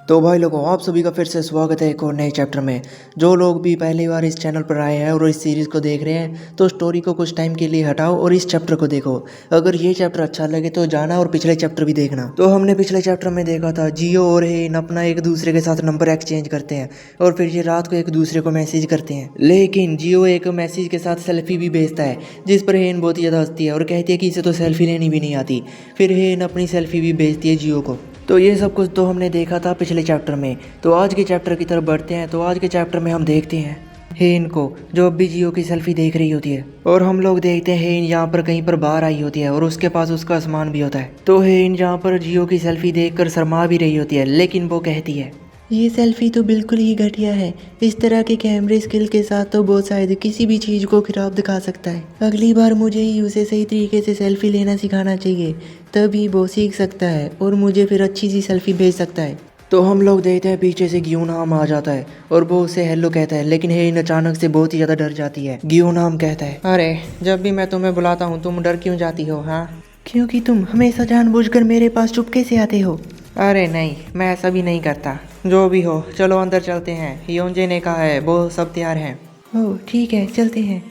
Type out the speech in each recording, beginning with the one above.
तो भाई लोगों, आप सभी का फिर से स्वागत है एक और नए चैप्टर में। जो लोग भी पहली बार इस चैनल पर आए हैं और इस सीरीज़ को देख रहे हैं तो स्टोरी को कुछ टाइम के लिए हटाओ और इस चैप्टर को देखो। अगर ये चैप्टर अच्छा लगे तो जाना और पिछले चैप्टर भी देखना। तो हमने पिछले चैप्टर में देखा था जियो और हेन अपना एक दूसरे के साथ नंबर एक्सचेंज करते हैं और फिर ये रात को एक दूसरे को मैसेज करते हैं। लेकिन जियो एक मैसेज के साथ सेल्फी भी भेजता है जिस पर हेन बहुत ही ज़्यादा हंसती है और कहती है कि इसे तो सेल्फी लेनी भी नहीं आती। फिर हेन अपनी सेल्फी भी भेजती है जियो को। तो ये सब कुछ तो हमने देखा था पिछले चैप्टर में। तो आज के चैप्टर की तरफ बढ़ते हैं। तो आज के चैप्टर में हम देखते हैं हेन को, जो अब भी जियो की सेल्फी देख रही होती है। और हम लोग देखते हैं हेन यहाँ पर कहीं पर बाहर आई होती है और उसके पास उसका सामान भी होता है। तो हेन यहाँ पर जियो की सेल्फी देखकर शर्मा भी रही होती है, लेकिन वो कहती है ये सेल्फी तो बिल्कुल ही घटिया है। इस तरह के कैमरे स्किल के साथ तो वो शायद किसी भी चीज़ को खराब दिखा सकता है। अगली बार मुझे ही उसे सही तरीके से सेल्फी लेना सिखाना चाहिए, तभी वो सीख सकता है और मुझे फिर अच्छी सी सेल्फी भेज सकता है। तो हम लोग देखते हैं पीछे से गियो नाम आ जाता है और वो उसे हेलो कहता है, लेकिन हेन अचानक से बहुत ही ज़्यादा डर जाती है। गियो नाम कहता है, अरे जब भी मैं तुम्हें बुलाता हूँ तुम डर क्यों जाती हो? हाँ, क्योंकि तुम हमेशा जानबूझकर मेरे पास चुपके से आते हो। अरे नहीं, मैं ऐसा भी नहीं करता। जो भी हो चलो अंदर चलते हैं, योंजे ने कहा है, वो सब तैयार हैं। ओह ठीक है, चलते हैं।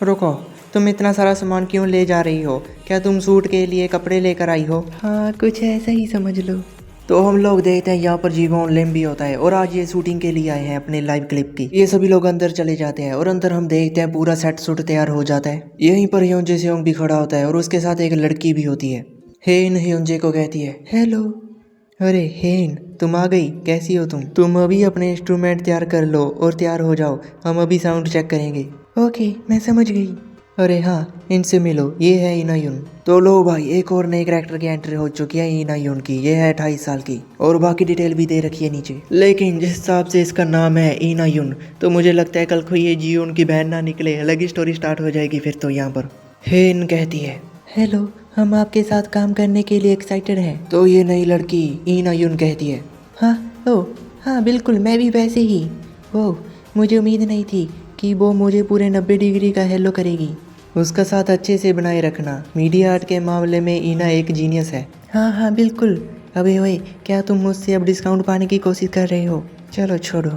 रुको, तुम इतना सारा सामान क्यों ले जा रही हो? क्या तुम सूट के लिए कपड़े लेकर आई हो? हाँ, कुछ ऐसा ही समझ लो। तो हम लोग देखते हैं यहाँ पर जीवोन लेम भी होता है और आज ये शूटिंग के लिए आए हैं अपने लाइव क्लिप की। ये सभी लोग अंदर चले जाते हैं और अंदर हम देखते हैं पूरा सेट सूट तैयार हो जाता है। यहीं पर ह्योंजे सेओंग भी खड़ा होता है और उसके साथ एक लड़की भी होती है। हेन ह्योंजे को कहती है, हेलो। अरे हेन, तुम आ गई, कैसी हो तुम अभी अपने इंस्ट्रूमेंट तैयार कर लो और तैयार हो जाओ, हम अभी साउंड चेक करेंगे। ओके, मैं समझ गई। अरे हाँ, इनसे मिलो, ये है इनायुन। तो लो भाई, एक और नए कैरेक्टर की एंट्री हो चुकी है इनायुन की। ये है 28 साल की और बाकी डिटेल भी दे रखी है नीचे। लेकिन जिस हिसाब से इसका नाम है इनायुन, तो मुझे लगता है कल को ये जियोन की बहन ना निकले, अलग ही स्टोरी स्टार्ट हो जाएगी फिर तो यहाँ पर। हेन कहती है, हेलो, हम आपके साथ काम करने के लिए एक्साइटेड हैं। तो ये नई लड़की इनायुन कहती है, हाँ, ओह हाँ बिल्कुल, मैं भी वैसे ही। ओह, मुझे उम्मीद नहीं थी कि वो मुझे पूरे 90 डिग्री का हेलो करेगी। उसका साथ अच्छे से बनाए रखना, मीडिया आर्ट के मामले में इना एक जीनियस है। हाँ हाँ बिल्कुल। अबे ओए, क्या तुम मुझसे अब डिस्काउंट पाने की कोशिश कर रहे हो? चलो छोड़ो।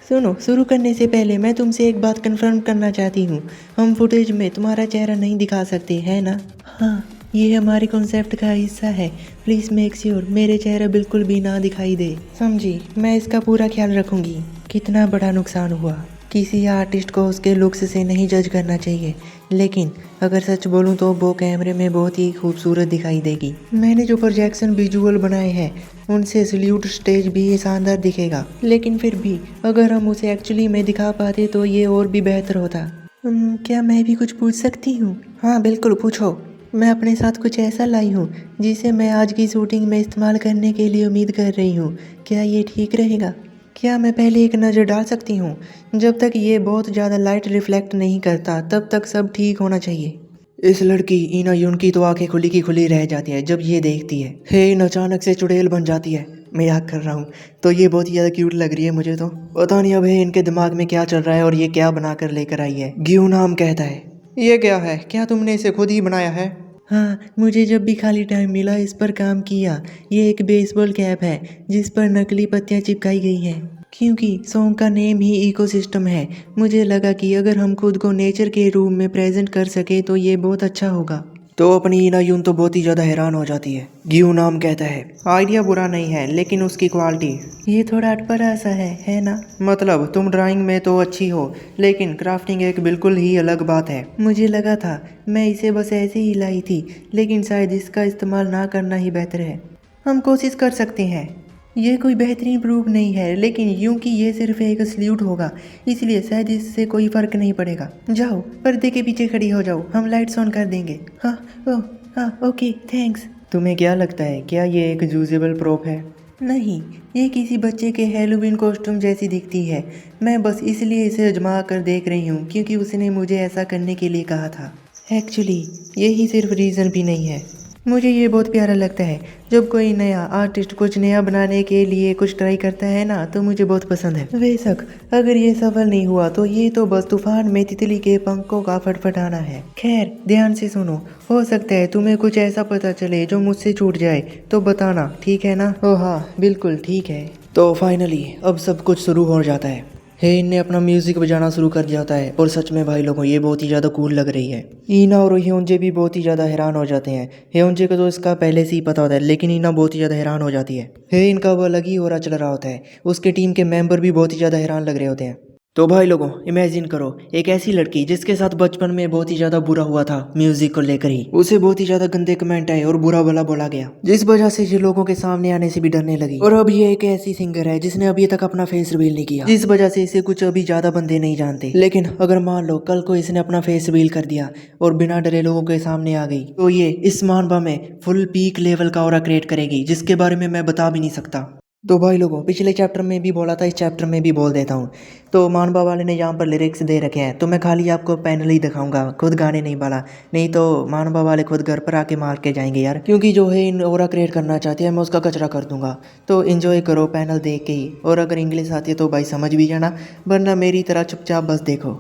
सुनो, शुरू करने से पहले मैं तुमसे एक बात कंफर्म करना चाहती हूँ। हम फुटेज में तुम्हारा चेहरा नहीं दिखा सकते, है ना? हाँ, ये हमारे कॉन्सेप्ट का हिस्सा है। प्लीज़ मेक श्योर मेरे चेहरा बिल्कुल भी ना दिखाई दे, समझी? मैं इसका पूरा ख्याल रखूँगी। कितना बड़ा नुकसान हुआ। किसी आर्टिस्ट को उसके लुक्स से नहीं जज करना चाहिए, लेकिन अगर सच बोलूं तो वो कैमरे में बहुत ही खूबसूरत दिखाई देगी। मैंने जो प्रोजेक्शन विजुअल बनाए हैं उनसे सल्यूट स्टेज भी ये शानदार दिखेगा, लेकिन फिर भी अगर हम उसे एक्चुअली में दिखा पाते तो ये और भी बेहतर होता। क्या मैं भी कुछ पूछ सकती हूँ? हाँ बिल्कुल, पूछो। मैं अपने साथ कुछ ऐसा लाई हूँ जिसे मैं आज की शूटिंग में इस्तेमाल करने के लिए उम्मीद कर रही हूँ। क्या ये ठीक रहेगा? क्या मैं पहले एक नज़र डाल सकती हूँ? जब तक ये बहुत ज़्यादा लाइट रिफ्लेक्ट नहीं करता तब तक सब ठीक होना चाहिए। इस लड़की इनायुन की तो आंखें खुली की खुली रह जाती है जब ये देखती है। हेन अचानक से चुड़ैल बन जाती है। मजाक कर रहा हूँ। तो ये बहुत ही ज़्यादा क्यूट लग रही है मुझे तो। पता नहीं अब हेन के दिमाग में क्या चल रहा है और ये क्या बनाकर लेकर आई है। ग्यू नाम कहता है, ये क्या है? क्या तुमने इसे खुद ही बनाया है? हाँ, मुझे जब भी खाली टाइम मिला इस पर काम किया। ये एक बेसबॉल कैप है जिस पर नकली पत्तियाँ चिपकाई गई हैं। क्योंकि सॉन्ग का नेम ही इकोसिस्टम है, मुझे लगा कि अगर हम खुद को नेचर के रूप में प्रेजेंट कर सके तो ये बहुत अच्छा होगा। तो अपनी इनायुन तो बहुत ही ज़्यादा हैरान हो जाती है। ग्यू नाम कहता है, आइडिया बुरा नहीं है, लेकिन उसकी क्वालिटी। ये थोड़ा अटपटा सा है ना? मतलब तुम ड्राइंग में तो अच्छी हो, लेकिन क्राफ्टिंग एक बिल्कुल ही अलग बात है। मुझे लगा था मैं इसे बस ऐसे ही लाई थी, लेकिन शायद इसका इस्तेमाल ना करना ही बेहतर है। हम कोशिश कर सकते हैं। ये कोई बेहतरीन प्रूफ नहीं है, लेकिन यूं कि ये सिर्फ एक सल्यूट होगा, इसलिए शायद इससे कोई फर्क नहीं पड़ेगा। जाओ, पर्दे के पीछे खड़ी हो जाओ, हम लाइट्स ऑन कर देंगे। हाँ, ओह हाँ, ओके थैंक्स। तुम्हें क्या लगता है, क्या ये एक यूजेबल प्रोप है? नहीं, ये किसी बच्चे के हैलोवीन कॉस्ट्यूम जैसी दिखती है। मैं बस इसलिए इसे आजमा कर देख रही हूँ क्योंकि उसने मुझे ऐसा करने के लिए कहा था। एक्चुअली यही सिर्फ रीज़न भी नहीं है। मुझे ये बहुत प्यारा लगता है जब कोई नया आर्टिस्ट कुछ नया बनाने के लिए कुछ ट्राई करता है ना, तो मुझे बहुत पसंद है। बेशक अगर ये सफल नहीं हुआ तो ये तो बस तूफान में तितली के पंखों का फटफटाना है। खैर, ध्यान से सुनो, हो सकता है तुम्हें कुछ ऐसा पता चले जो मुझसे छूट जाए, तो बताना, ठीक है ना? ओह हाँ, बिल्कुल ठीक है। तो फाइनली अब सब कुछ शुरू हो जाता है। हेन ने अपना म्यूजिक बजाना शुरू कर दिया है और सच में भाई लोगों ये बहुत ही ज़्यादा कूल लग रही है। ईना और ह्योंजे भी बहुत ही ज़्यादा हैरान हो जाते हैं। ह्योंजे को तो इसका पहले से ही पता होता है, लेकिन ईना बहुत ही ज़्यादा हैरान हो जाती है। हेन का वो अलग ही हो रहा चल रहा होता है। उसके टीम के मेंबर भी बहुत ही ज़्यादा हैरान लग रहे होते हैं। तो भाई लोगों इमेजिन करो एक ऐसी लड़की जिसके साथ बचपन में बहुत ही ज़्यादा बुरा हुआ था म्यूजिक को लेकर ही। उसे बहुत ही ज़्यादा गंदे कमेंट आए और बुरा भला बोला गया, जिस वजह से ये लोगों के सामने आने से भी डरने लगी। और अब ये एक ऐसी सिंगर है जिसने अभी तक अपना फेस रिवील नहीं किया, जिस वजह से इसे कुछ अभी ज़्यादा बंदे नहीं जानते। लेकिन अगर मान लो कल को इसने अपना फेस रिवील कर दिया और बिना डरे लोगों के सामने आ गई, तो ये इस मानवा में फुल पीक लेवल का ऑरा क्रिएट करेगी, जिसके बारे में मैं बता भी नहीं सकता। तो भाई लोगों पिछले चैप्टर में भी बोला था, इस चैप्टर में भी बोल देता हूँ। तो मानवा वाले ने यहाँ पर लिरिक्स दे रखे हैं, तो मैं खाली आपको पैनल ही दिखाऊंगा, खुद गाने नहीं वाला, नहीं तो मानवा वाले खुद घर पर आके मार के जाएंगे यार। क्योंकि जो है इन ओरा क्रिएट करना चाहते हैं मैं उसका कचरा कर दूंगा। तो इन्जॉय करो पैनल देख के ही, और अगर इंग्लिश आती है तो भाई समझ भी जाना, वरना मेरी तरह चुपचाप बस देखो।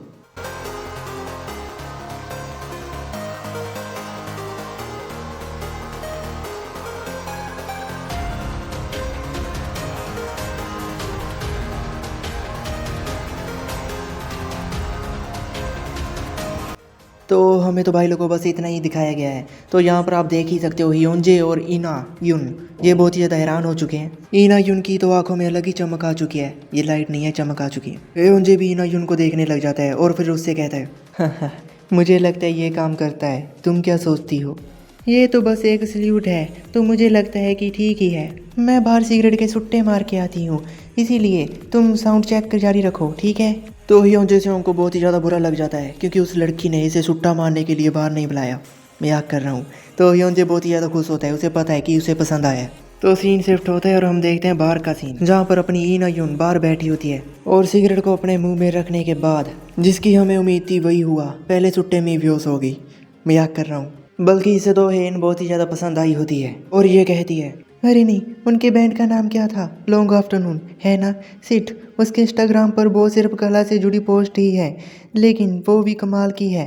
तो हमें तो भाई लोगों को बस इतना ही दिखाया गया है। तो यहाँ पर आप देख ही सकते हो ह्योंजे और ईना युन ये बहुत ही ज़्यादा हैरान हो चुके हैं। ईना युन की तो आंखों में अलग ही चमक आ चुकी है, ये लाइट नहीं है चमक आ चुकी है। ह्योंजे भी ईना युन को देखने लग जाता है और फिर उससे कहता है हाँ, मुझे लगता है ये काम करता है, तुम क्या सोचती हो? ये तो बस एक सल्यूट है, तो मुझे लगता है कि ठीक ही है। मैं बाहर सिगरेट के सुट्टे मार के आती हूँ, इसीलिए तुम साउंड चेक कर जारी रखो, ठीक है? तो ह्योंजे से उनको बहुत ही ज़्यादा बुरा लग जाता है, क्योंकि उस लड़की ने इसे सुट्टा मारने के लिए बाहर नहीं बुलाया, मजाक कर रहा हूँ। तो ह्योंजे बहुत ही ज़्यादा खुश होता है, उसे पता है कि उसे पसंद आया है। तो सीन शिफ्ट होता है और हम देखते हैं बाहर का सीन, जहाँ पर अपनी ईना युन बाहर बैठी होती है और सिगरेट को अपने मुंह में रखने के बाद जिसकी हमें उम्मीद थी वही हुआ, पहले सुट्टे में बेहोश हो गई, मजाक कर रहा हूँ। बल्कि इसे तो हेन बहुत ही ज़्यादा पसंद आई होती है और ये कहती है अरे नहीं, उनके बैंड का नाम क्या था? लॉन्ग आफ्टरनून है ना? सिट, उसके इंस्टाग्राम पर वो सिर्फ कला से जुड़ी पोस्ट ही है, लेकिन वो भी कमाल की है।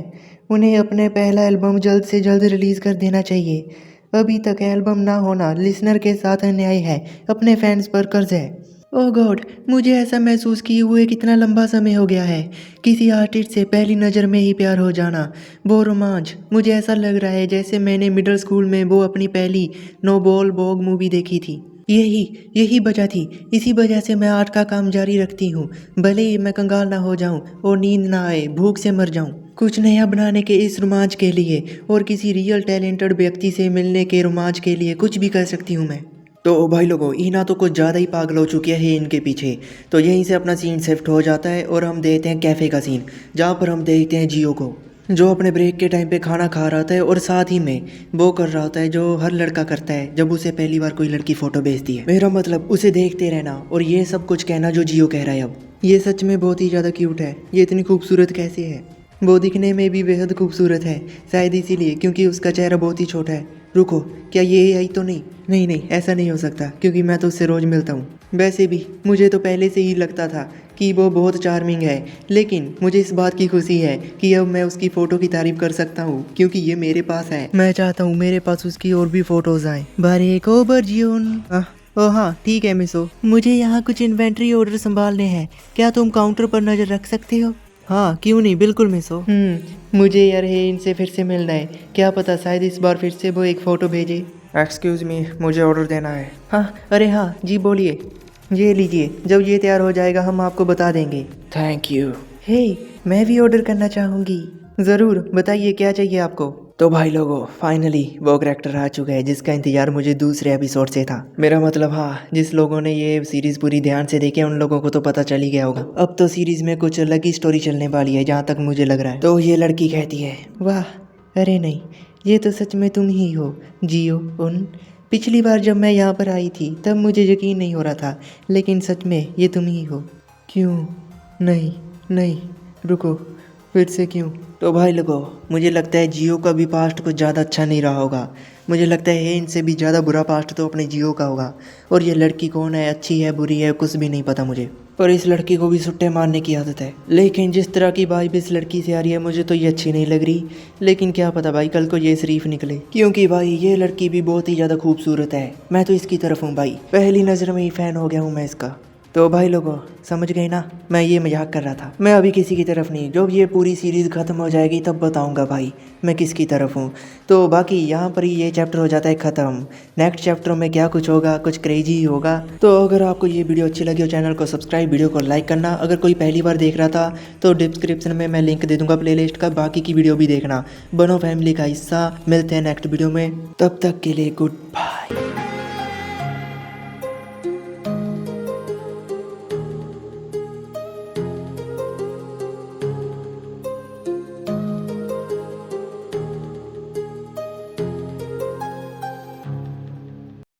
उन्हें अपने पहला एल्बम जल्द से जल्द रिलीज़ कर देना चाहिए। अभी तक एल्बम ना होना लिसनर के साथ अन्याय है, अपने फैंस पर कर्ज है। ओह गॉड, मुझे ऐसा महसूस किए हुए कितना लंबा समय हो गया है। किसी आर्टिस्ट से पहली नज़र में ही प्यार हो जाना, वो रोमांच। मुझे ऐसा लग रहा है जैसे मैंने मिडिल स्कूल में वो अपनी पहली नो बॉल बॉग मूवी देखी थी। यही वजह थी, इसी वजह से मैं आर्ट का काम जारी रखती हूँ, भले ही मैं कंगाल ना हो जाऊँ और नींद ना आए, भूख से मर जाऊँ। कुछ नया बनाने के इस रोमांच के लिए और किसी रियल टैलेंटेड व्यक्ति से मिलने के रोमांच के लिए कुछ भी कर सकती हूँ मैं। तो भाई लोगों ईना तो कुछ ज़्यादा ही पागल हो चुकी है इनके पीछे। तो यहीं से अपना सीन शिफ्ट हो जाता है और हम देखते हैं कैफ़े का सीन, जहाँ पर हम देखते हैं जियो को, जो अपने ब्रेक के टाइम पे खाना खा रहा था और साथ ही में वो कर रहा होता है जो हर लड़का करता है जब उसे पहली बार कोई लड़की फ़ोटो भेजती है, मेरा मतलब उसे देखते रहना और ये सब कुछ कहना जो जियो कह रहा है। अब ये सच में बहुत ही ज़्यादा क्यूट है, ये इतनी खूबसूरत कैसे है? वो दिखने में भी बेहद खूबसूरत है, शायद इसीलिए क्योंकि उसका चेहरा बहुत ही छोटा है। रुको, क्या ये AI तो नहीं? नहीं, ऐसा नहीं हो सकता, क्योंकि मैं तो उससे रोज़ मिलता हूँ। वैसे भी मुझे तो पहले से ही लगता था कि वो बहुत चार्मिंग है, लेकिन मुझे इस बात की खुशी है कि अब मैं उसकी फ़ोटो की तारीफ़ कर सकता हूँ, क्योंकि ये मेरे पास है। मैं चाहता हूँ मेरे पास उसकी और भी फ़ोटोज़ आएँ। बारे को बर्जियन। ओह हाँ ठीक है मिसो, मुझे यहाँ कुछ इन्वेंट्री ऑर्डर संभालने हैं, क्या तुम काउंटर पर नज़र रख सकते हो? हाँ क्यों नहीं, बिल्कुल मिसो। मुझे यार है इनसे फिर से मिलना है, क्या पता शायद इस बार फिर से वो एक फ़ोटो भेजे। एक्सक्यूज़ मी, मुझे ऑर्डर देना है। हाँ अरे हाँ जी बोलिए। ये लीजिए, जब ये तैयार हो जाएगा हम आपको बता देंगे। Thank you. हे मैं भी ऑर्डर करना चाहूँगी। ज़रूर, बताइए क्या चाहिए आपको? तो भाई लोगों फाइनली वो कैरेक्टर आ चुका है जिसका इंतजार मुझे दूसरे एपिसोड से था। मेरा मतलब हाँ, जिस लोगों ने ये सीरीज़ पूरी ध्यान से देखी है उन लोगों को तो पता चल ही गया होगा। अब तो सीरीज़ में कुछ अलग ही स्टोरी चलने वाली है, जहाँ तक मुझे लग रहा है। तो ये लड़की कहती है वाह, अरे नहीं, ये तो सच में तुम ही हो जियो उन। पिछली बार जब मैं यहाँ पर आई थी तब मुझे यकीन नहीं हो रहा था, लेकिन सच में ये तुम ही हो। क्यों? नहीं, रुको, फिर से क्यों? तो भाई लोगों मुझे लगता है जियो का भी पास्ट कुछ ज़्यादा अच्छा नहीं रहा होगा। मुझे लगता है इनसे भी ज़्यादा बुरा पास्ट तो अपने जियो का होगा। और ये लड़की कौन है, अच्छी है बुरी है, कुछ भी नहीं पता मुझे। पर इस लड़की को भी सुट्टे मारने की आदत है। लेकिन जिस तरह की वाइब इस लड़की से आ रही है मुझे तो ये अच्छी नहीं लग रही। लेकिन क्या पता भाई कल को ये शरीफ निकले, क्योंकि भाई ये लड़की भी बहुत ही ज़्यादा खूबसूरत है। मैं तो इसकी तरफ हूँ भाई, पहली नज़र में ही फ़ैन हो गया हूँ मैं इसका। तो भाई लोगों समझ गए ना, मैं ये मजाक कर रहा था। मैं अभी किसी की तरफ नहीं, जब ये पूरी सीरीज़ ख़त्म हो जाएगी तब बताऊंगा भाई मैं किसकी तरफ हूँ। तो बाकी यहाँ पर ही ये चैप्टर हो जाता है ख़त्म। नेक्स्ट चैप्टर में क्या कुछ होगा, कुछ क्रेजी ही होगा। तो अगर आपको ये वीडियो अच्छी लगी हो चैनल को सब्सक्राइब, वीडियो को लाइक करना। अगर कोई पहली बार देख रहा था तो डिस्क्रिप्शन में मैं लिंक दे दूंगा प्लेलिस्ट का, बाकी की वीडियो भी देखना। बनो फैमिली का हिस्सा। मिलते हैं नेक्स्ट वीडियो में, तब तक के लिए गुड बाय।